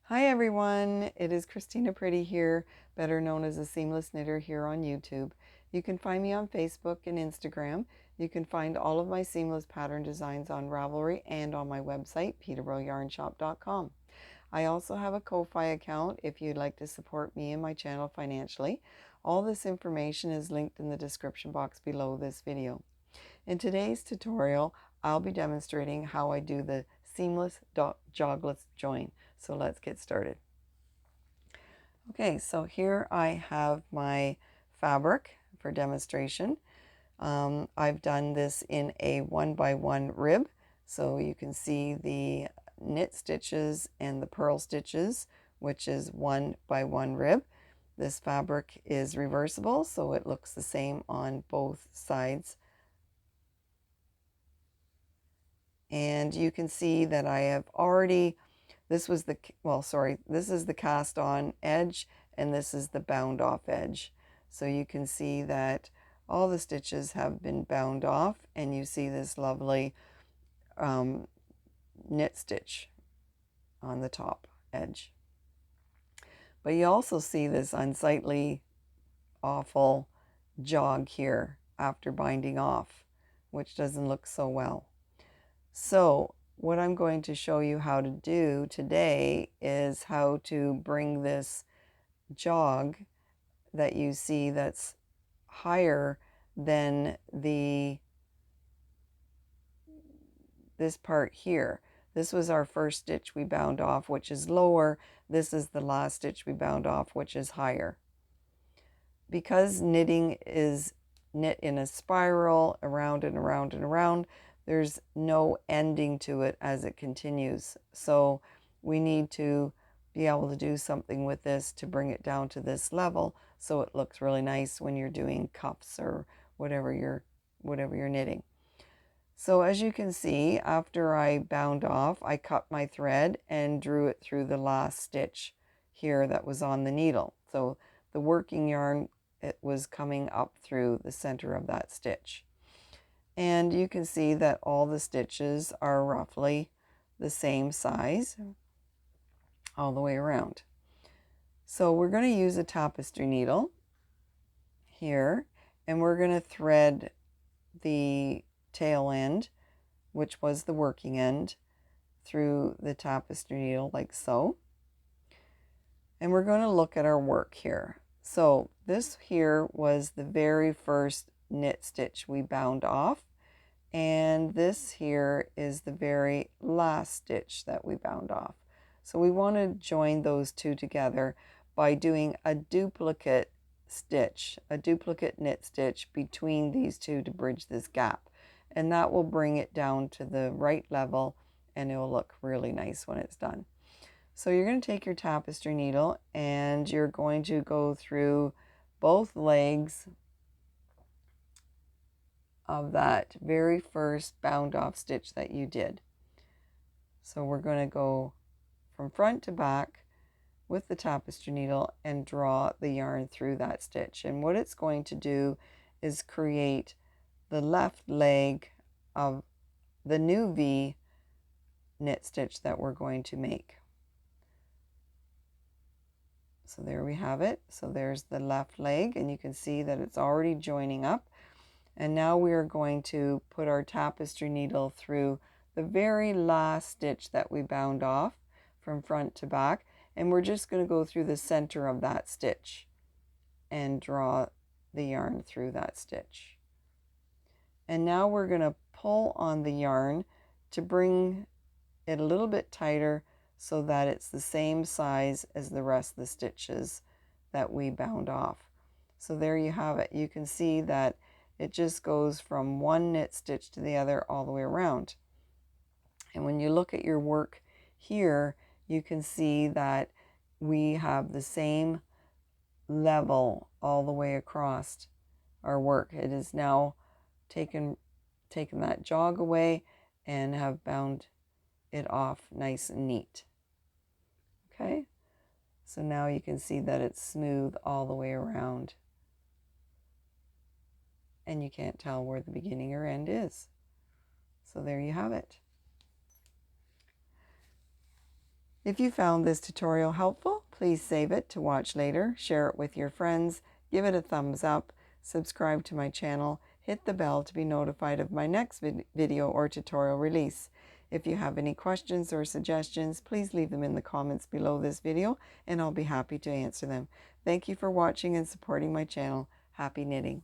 Hi everyone, it is Christina Pridie here, better known as the Seamless Knitter here on YouTube. You can find me on Facebook and Instagram. You can find all of my seamless pattern designs on Ravelry and on my website, ptboyarnshop.com. I also have a Ko-Fi account if you'd like to support me and my channel financially. All this information is linked in the description box below this video. In today's tutorial, I'll be demonstrating how I do the seamless jogless join. So let's get started. Okay, so here I have my fabric for demonstration. I've done this in a 1x1 rib, so you can see the knit stitches and the purl stitches, which is 1x1 rib. This fabric is reversible, so it looks the same on both sides. And you can see that I have already, this is the cast on edge and this is the bound off edge. So you can see that all the stitches have been bound off and you see this lovely knit stitch on the top edge. But you also see this unsightly, awful jog here after binding off, which doesn't look so well. So what I'm going to show you how to do today is how to bring this jog that you see that's higher than this part here. This was our first stitch we bound off, which is lower. This is the last stitch we bound off, which is higher. Because knitting is knit in a spiral around and around and around, there's no ending to it as it continues. So we need to be able to do something with this to bring it down to this level so it looks really nice when you're doing cuffs or whatever you're knitting. So as you can see, after I bound off, I cut my thread and drew it through the last stitch here that was on the needle. So the working yarn, it was coming up through the center of that stitch. And you can see that all the stitches are roughly the same size all the way around. So we're going to use a tapestry needle here, and we're going to thread the tail end, which was the working end, through the tapestry needle like so. And we're going to look at our work here. So this here was the very first knit stitch we bound off, and this here is the very last stitch that we bound off. So we want to join those two together by doing a duplicate stitch, a duplicate knit stitch between these two to bridge this gap, and that will bring it down to the right level and it will look really nice when it's done. So you're going to take your tapestry needle and you're going to go through both legs of that very first bound off stitch that you did. So we're going to go from front to back with the tapestry needle and draw the yarn through that stitch. And what it's going to do is create the left leg of the new V knit stitch that we're going to make. So there we have it. So there's the left leg, and you can see that it's already joining up. And now we are going to put our tapestry needle through the very last stitch that we bound off from front to back. And we're just going to go through the center of that stitch and draw the yarn through that stitch. And now we're going to pull on the yarn to bring it a little bit tighter so that it's the same size as the rest of the stitches that we bound off. So there you have it. You can see that it just goes from one knit stitch to the other all the way around. And when you look at your work here, you can see that we have the same level all the way across our work. It is now taken that jog away and have bound it off nice and neat. Okay, so now you can see that it's smooth all the way around. And you can't tell where the beginning or end is. So there you have it. If you found this tutorial helpful, please save it to watch later, share it with your friends, give it a thumbs up, subscribe to my channel, hit the bell to be notified of my next video or tutorial release. If you have any questions or suggestions, please leave them in the comments below this video and I'll be happy to answer them. Thank you for watching and supporting my channel. Happy knitting!